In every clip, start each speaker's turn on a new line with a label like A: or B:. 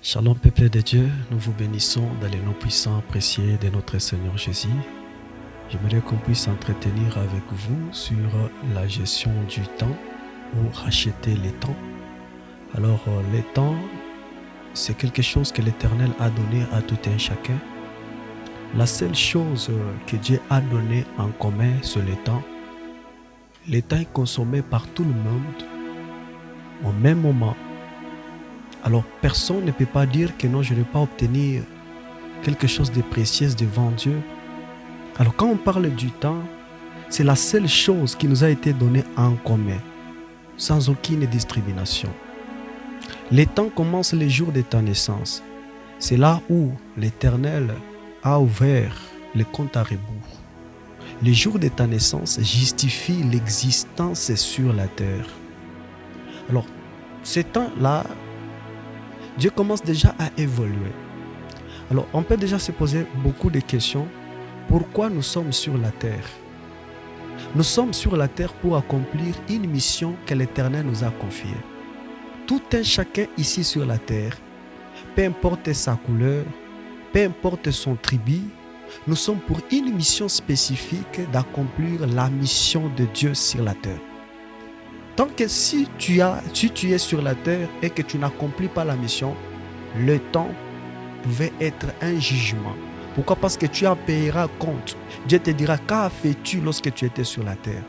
A: Shalom peuple de Dieu, nous vous bénissons dans les noms puissants précieux de notre Seigneur Jésus. J'aimerais qu'on puisse s'entretenir avec vous sur la gestion du temps ou racheter les temps. Alors les temps, c'est quelque chose que l'Éternel a donné à tout un chacun. La seule chose que Dieu a donné en commun, c'est le temps. Le temps est consommé par tout le monde au même moment. Alors personne ne peut pas dire que non, je ne vais pas obtenir quelque chose de précieux devant Dieu. Alors quand on parle du temps, c'est la seule chose qui nous a été donnée en commun, sans aucune discrimination. Le temps commence le jour de ta naissance. C'est là où l'Éternel a ouvert le compte à rebours. Le jour de ta naissance justifie l'existence sur la terre. Alors, ce temps-là, Dieu commence déjà à évoluer. Alors, on peut déjà se poser beaucoup de questions. Pourquoi nous sommes sur la terre? Nous sommes sur la terre pour accomplir une mission que l'Éternel nous a confiée. Tout un chacun ici sur la terre, peu importe sa couleur, peu importe son tribu, nous sommes pour une mission spécifique d'accomplir la mission de Dieu sur la terre. Tant que si tu es sur la terre et que tu n'accomplis pas la mission, le temps pouvait être un jugement. Pourquoi? Parce que tu en payeras compte. Dieu te dira, qu'as fait-tu lorsque tu étais sur la terre?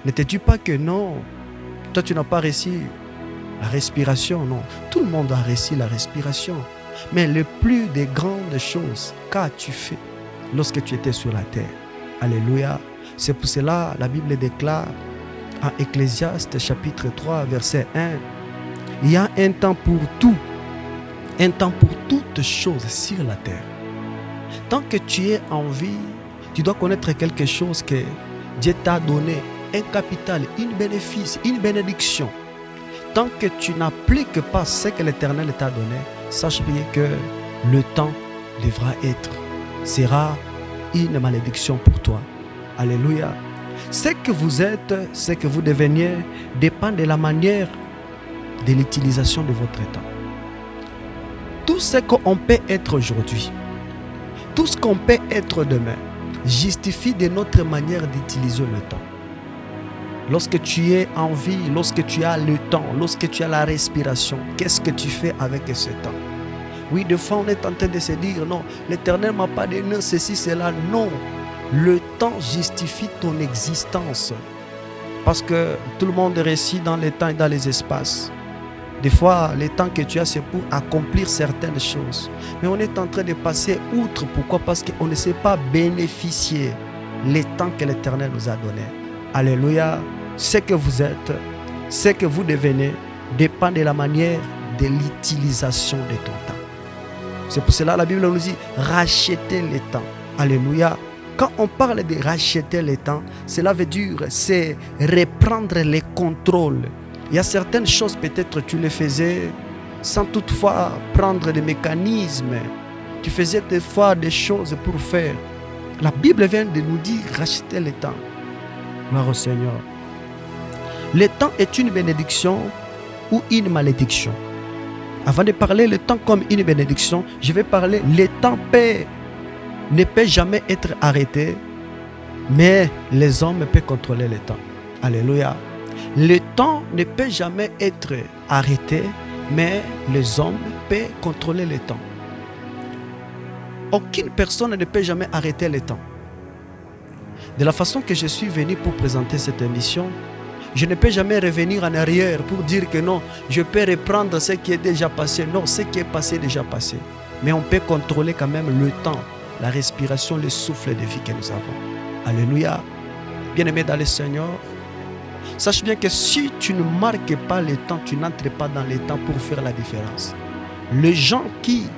A: Ne te dis pas que non, toi tu n'as pas réussi la respiration. Non, tout le monde a réussi la respiration. Mais le plus des grandes choses, qu'as-tu fait lorsque tu étais sur la terre? Alléluia. C'est pour cela la Bible déclare en Ecclésiaste chapitre 3 verset 1, il y a un temps pour tout, un temps pour toutes choses sur la terre. Tant que tu es en vie, tu dois connaître quelque chose que Dieu t'a donné, un capital, un bénéfice, une bénédiction. Tant que tu n'appliques pas ce que l'Éternel t'a donné, sache bien que le temps sera une malédiction pour toi. Alléluia. Ce que vous êtes, ce que vous deveniez, dépend de la manière de l'utilisation de votre temps. Tout ce qu'on peut être aujourd'hui, tout ce qu'on peut être demain, justifie de notre manière d'utiliser le temps. Lorsque tu es en vie, lorsque tu as le temps, lorsque tu as la respiration, qu'est-ce que tu fais avec ce temps? Oui, des fois on est en train de se dire, non, l'Éternel ne m'a pas donné ceci, cela. Non. Le temps justifie ton existence. Parce que tout le monde réussit dans les temps et dans les espaces. Des fois, le temps que tu as, c'est pour accomplir certaines choses. Mais on est en train de passer outre. Pourquoi? Parce qu'on ne sait pas bénéficier les temps que l'Éternel nous a donné. Alléluia. Ce que vous êtes, ce que vous devenez, dépend de la manière de l'utilisation de ton temps. C'est pour cela que la Bible nous dit racheter les temps. Alléluia. Quand on parle de racheter le temps, cela veut dire c'est reprendre les contrôles. Il y a certaines choses, peut-être tu les faisais sans toutefois prendre des mécanismes. Tu faisais des fois des choses pour faire. La Bible vient de nous dire racheter le temps. Gloire au Seigneur. Le temps est une bénédiction ou une malédiction. Avant de parler le temps comme une bénédiction, je vais parler le temps ne peut jamais être arrêté, mais les hommes peuvent contrôler le temps. Alléluia. Le temps ne peut jamais être arrêté, mais les hommes peuvent contrôler le temps. Aucune personne ne peut jamais arrêter le temps. De la façon que je suis venu pour présenter cette émission, je ne peux jamais revenir en arrière pour dire que non, je peux reprendre ce qui est déjà passé. Non, ce qui est passé est déjà passé. Mais on peut contrôler quand même le temps, la respiration, le souffle de vie que nous avons. Alléluia. Bien-aimé dans le Seigneur, sache bien que si tu ne marques pas le temps, tu n'entres pas dans le temps pour faire la différence. Les gens qui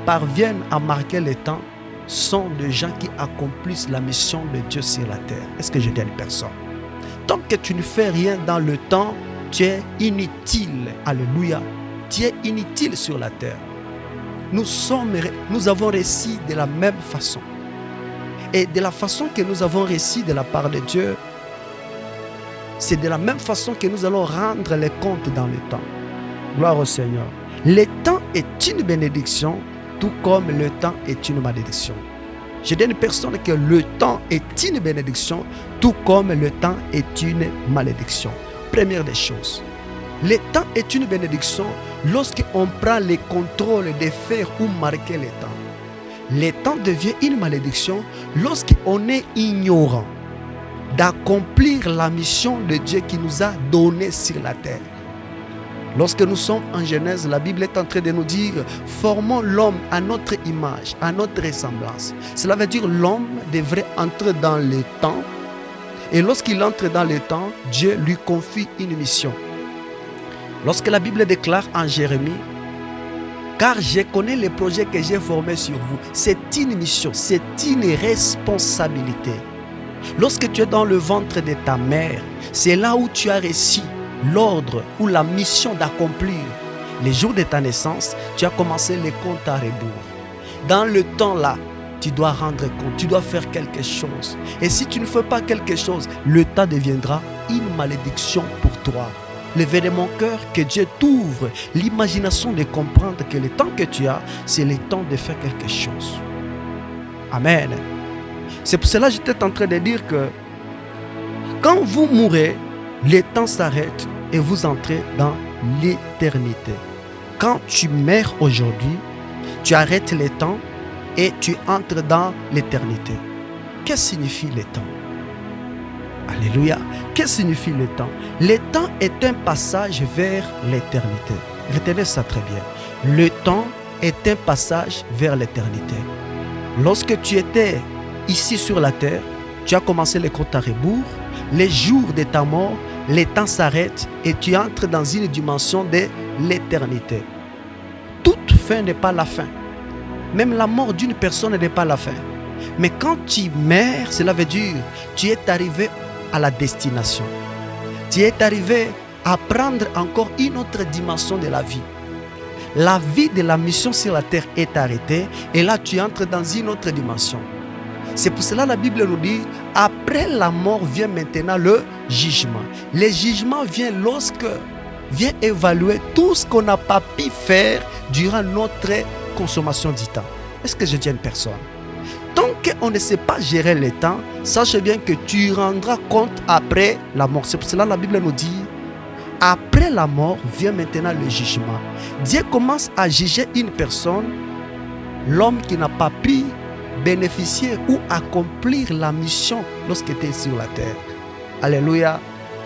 A: parviennent à marquer le temps sont des gens qui accomplissent la mission de Dieu sur la terre. Est-ce que je dis à une personne? Tant que tu ne fais rien dans le temps, tu es inutile. Alléluia. Tu es inutile sur la terre. Nous avons réussi de la même façon. Et de la façon que nous avons réussi de la part de Dieu, c'est de la même façon que nous allons rendre les comptes dans le temps. Gloire au Seigneur. Le temps est une bénédiction, tout comme le temps est une malédiction. Je dis à une personne que le temps est une bénédiction, tout comme le temps est une malédiction. Première des choses, le temps est une bénédiction lorsqu'on prend le contrôle de faire ou marquer le temps. Le temps devient une malédiction lorsqu'on est ignorant d'accomplir la mission de Dieu qui nous a donnée sur la terre. Lorsque nous sommes en Genèse, la Bible est en train de nous dire « Formons l'homme à notre image, à notre ressemblance ». Cela veut dire l'homme devrait entrer dans le temps. Et lorsqu'il entre dans le temps, Dieu lui confie une mission. Lorsque la Bible déclare en Jérémie « Car je connais les projets que j'ai formés sur vous », c'est une mission, c'est une responsabilité. Lorsque tu es dans le ventre de ta mère, c'est là où tu as reçu l'ordre ou la mission d'accomplir. Les jours de ta naissance, tu as commencé les comptes à rebours. Dans le temps là, tu dois rendre compte, tu dois faire quelque chose. Et si tu ne fais pas quelque chose, le temps deviendra une malédiction pour toi. Levez de mon cœur que Dieu t'ouvre l'imagination de comprendre que le temps que tu as, c'est le temps de faire quelque chose. Amen. C'est pour cela que j'étais en train de dire que quand vous mourrez, le temps s'arrête et vous entrez dans l'éternité. Quand tu meurs aujourd'hui, tu arrêtes le temps et tu entres dans l'éternité. Qu'est-ce que signifie le temps? Alléluia. Qu'est-ce que signifie le temps? Le temps est un passage vers l'éternité. Retenez ça très bien. Le temps est un passage vers l'éternité. Lorsque tu étais ici sur la terre, tu as commencé les comptes à rebours. Les jours de ta mort, le temps s'arrête et tu entres dans une dimension de l'éternité. Toute fin n'est pas la fin. Même la mort d'une personne n'est pas la fin. Mais quand tu meurs, cela veut dire que tu es arrivé à la destination. Tu es arrivé à prendre encore une autre dimension de la vie. La vie de la mission sur la terre est arrêtée et là tu entres dans une autre dimension. C'est pour cela que la Bible nous dit, après la mort vient maintenant le jugement. Le jugement vient évaluer tout ce qu'on n'a pas pu faire durant notre consommation du temps. Est-ce que je dis à une personne? Tant qu'on ne sait pas gérer le temps, sache bien que tu rendras compte après la mort. C'est pour cela que la Bible nous dit, après la mort vient maintenant le jugement. Dieu commence à juger une personne, l'homme qui n'a pas pu bénéficier ou accomplir la mission lorsqu'il était sur la terre. Alléluia.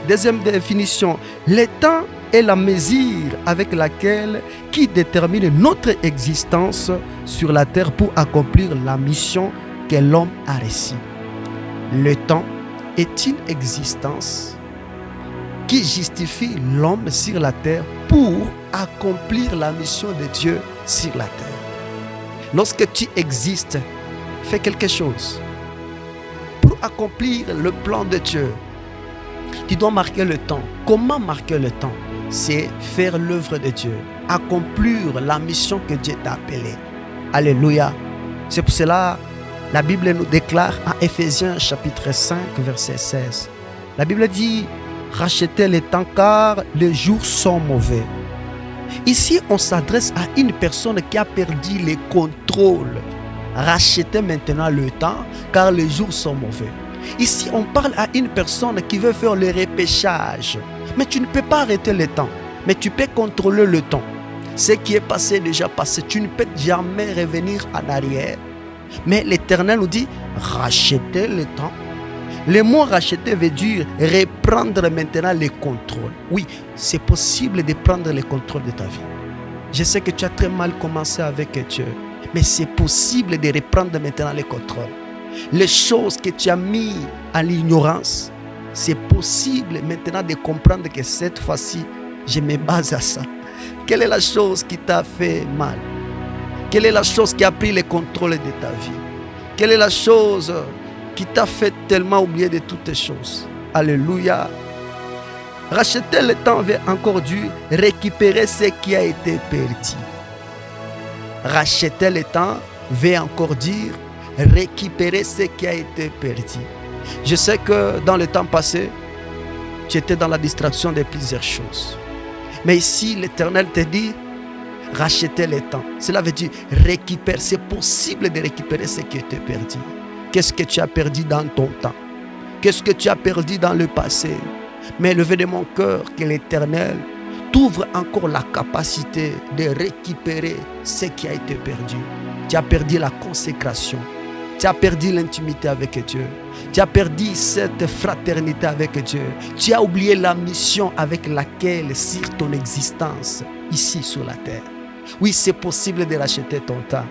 A: Deuxième définition, le temps est la mesure avec laquelle qui détermine notre existence sur la terre pour accomplir la mission que l'homme a reçue. Le temps est une existence qui justifie l'homme sur la terre pour accomplir la mission de Dieu sur la terre. Lorsque tu existes, fais quelque chose pour accomplir le plan de Dieu. Tu dois marquer le temps. Comment marquer le temps? C'est faire l'œuvre de Dieu, accomplir la mission que Dieu t'a appelée. Alléluia. C'est pour cela la Bible nous déclare en Éphésiens chapitre 5 verset 16. La Bible dit « Rachetez le temps car les jours sont mauvais ». Ici, on s'adresse à une personne qui a perdu le contrôle. Rachetez maintenant le temps car les jours sont mauvais. Ici, on parle à une personne qui veut faire le repêchage. Mais tu ne peux pas arrêter le temps. Mais tu peux contrôler le temps. Ce qui est passé, déjà passé. Tu ne peux jamais revenir en arrière. Mais l'Éternel nous dit, rachetez le temps. Le mot racheter veut dire reprendre maintenant le contrôle. Oui, c'est possible de prendre le contrôle de ta vie. Je sais que tu as très mal commencé avec Dieu. Mais c'est possible de reprendre maintenant le contrôle. Les choses que tu as mis à l'ignorance, c'est possible maintenant de comprendre que cette fois-ci, je me base à ça. Quelle est la chose qui t'a fait mal? Quelle est la chose qui a pris le contrôle de ta vie? Quelle est la chose qui t'a fait tellement oublier de toutes les choses? Alléluia. Racheter le temps veut encore dire récupérer ce qui a été perdu. Racheter le temps veut encore dire récupérer ce qui a été perdu. Je sais que dans le temps passé, tu étais dans la distraction de plusieurs choses. Mais ici, l'Éternel te dit,
B: Racheter le temps. Cela veut dire récupérer. C'est possible de récupérer ce qui était perdu. Qu'est-ce que tu as perdu dans ton temps? Qu'est-ce que tu as perdu dans le passé? Mais levé de mon cœur que l'Éternel t'ouvre encore la capacité de récupérer ce qui a été perdu. Tu as perdu la consécration. Tu as perdu l'intimité avec Dieu. Tu as perdu cette fraternité avec Dieu. Tu as oublié la mission avec laquelle sert ton existence ici sur la terre. Oui, c'est possible de racheter ton temps.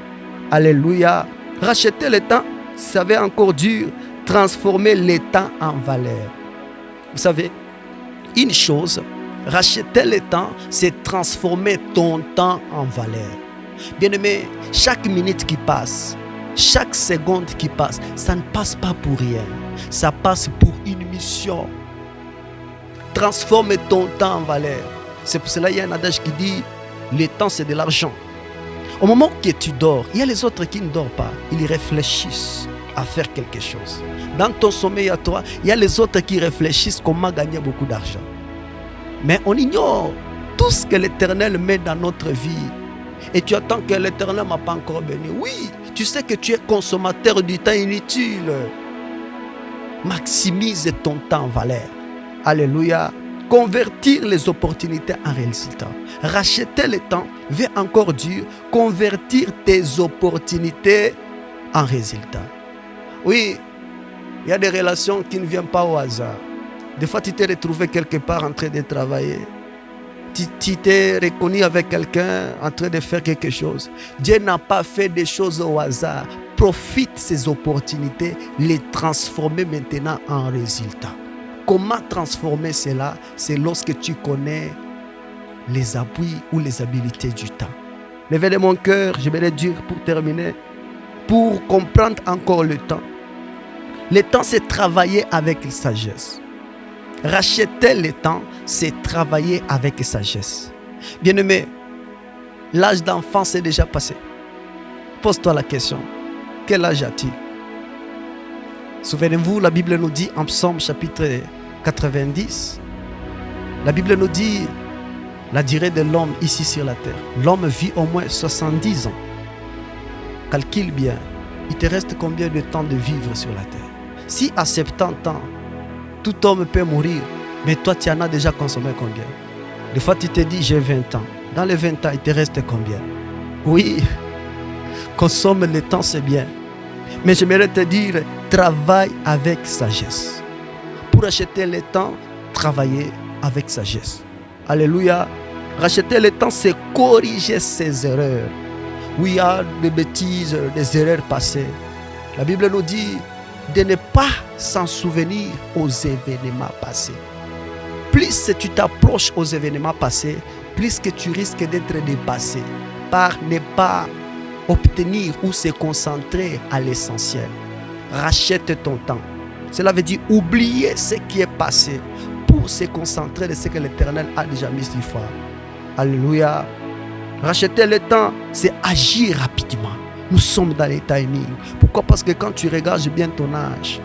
B: Alléluia. Racheter le temps, ça veut encore dur. Transformer le temps en valeur. Vous savez, une chose, racheter le temps, c'est transformer ton temps en valeur. Bien-aimé, chaque minute qui passe, chaque seconde qui passe, ça ne passe pas pour rien. Ça passe pour une mission. Transforme ton temps en valeur. C'est pour cela qu'il y a un adage qui dit, le temps c'est de l'argent. Au moment que tu dors, il y a les autres qui ne dorment pas. Ils réfléchissent à faire quelque chose. Dans ton sommeil à toi, il y a les autres qui réfléchissent comment gagner beaucoup d'argent. Mais on ignore tout ce que l'Éternel met dans notre vie. Et tu attends que l'Éternel ne m'a pas encore béni. Oui, tu sais que tu es consommateur du temps inutile. Maximise ton temps en valeur. Alléluia. Convertir les opportunités en résultats. Racheter le temps veut encore dire convertir tes opportunités en résultats. Oui, il y a des relations qui ne viennent pas au hasard. Des fois, tu t'es retrouvé quelque part en train de travailler. Tu t'es reconnu avec quelqu'un en train de faire quelque chose. Dieu n'a pas fait des choses au hasard. Profite de ces opportunités, les transformer maintenant en résultats. Comment transformer cela? C'est lorsque tu connais les appuis ou les habiletés du temps. Levez de mon cœur, je vais le dire pour terminer, pour comprendre encore le temps. Le temps, c'est travailler avec sagesse. Racheter le temps, c'est travailler avec sagesse. Bien-aimé, l'âge d'enfance est déjà passé. Pose-toi la question, quel âge as-tu? Souvenez-vous, la Bible nous dit en Psaume chapitre 90, la Bible nous dit la durée de l'homme ici sur la terre. L'homme vit au moins 70 ans. Calcule bien, il te reste combien de temps de vivre sur la terre? Si à 70 ans, tout homme peut mourir, mais toi tu en as déjà consommé combien? Des fois tu te dis j'ai 20 ans. Dans les 20 ans, il te reste combien? Oui, consomme le temps, c'est bien. Mais j'aimerais te dire, travaille avec sagesse. Pour acheter le temps, travailler avec sagesse. Alléluia. Racheter le temps, c'est corriger ses erreurs. Oui, il y a des bêtises, des erreurs passées. La Bible nous dit de ne pas s'en souvenir aux événements passés. Plus tu t'approches aux événements passés, plus que tu risques d'être dépassé par ne pas obtenir ou se concentrer à l'essentiel. Rachète ton temps. Cela veut dire oublier ce qui est passé pour se concentrer sur ce que l'Éternel a déjà mis sur foi. Alléluia. Racheter le temps, c'est agir rapidement. Nous sommes dans les timings. Pourquoi? Parce que quand tu regardes bien ton âge,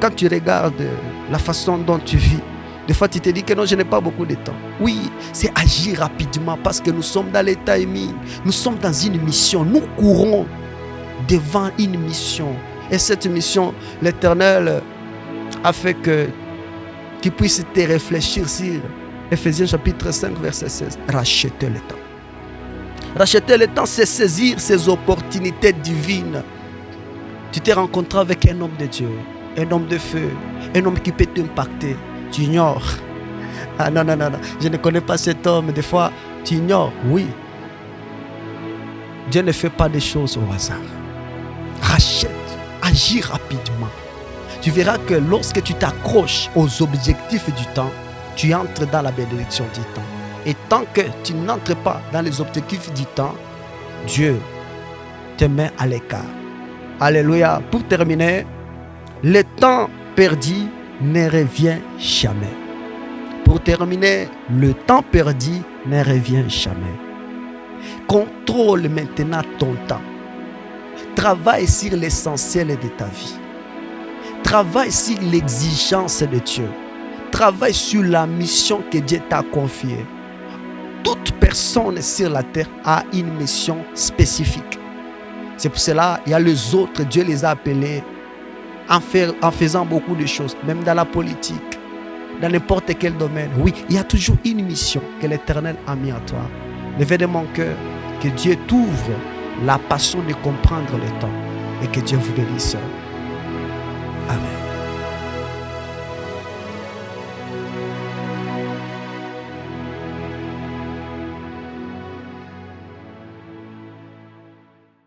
B: quand tu regardes la façon dont tu vis, des fois tu te dis que non, je n'ai pas beaucoup de temps. Oui, c'est agir rapidement parce que nous sommes dans les timings. Nous sommes dans une mission. Nous courons devant une mission. Et cette mission, l'Éternel a fait qu'il puisse te réfléchir sur Ephésiens chapitre 5, verset 16. Racheter le temps. Racheter le temps, c'est saisir ces opportunités divines. Tu t'es rencontré avec un homme de Dieu, un homme de feu, un homme qui peut t'impacter. Tu ignores. Ah non, je ne connais pas cet homme. Des fois, tu ignores. Oui. Dieu ne fait pas des choses au hasard. Rachète, agis rapidement. Tu verras que lorsque tu t'accroches aux objectifs du temps, tu entres dans la bénédiction du temps. Et tant que tu n'entres pas dans les objectifs du temps, Dieu te met à l'écart. Alléluia. Pour terminer, le temps perdu ne revient jamais. Pour terminer, le temps perdu ne revient jamais. Contrôle maintenant ton temps. Travaille sur l'essentiel de ta vie. Travaille sur l'exigence de Dieu. Travaille sur la mission que Dieu t'a confiée. Toute personne personne sur la terre a une mission spécifique. C'est pour cela, il y a les autres, Dieu les a appelés en faisant beaucoup de choses, même dans la politique, dans n'importe quel domaine. Oui, il y a toujours une mission que l'Éternel a mis à toi. Levez de mon cœur, que Dieu t'ouvre la passion de comprendre le temps et que Dieu vous bénisse.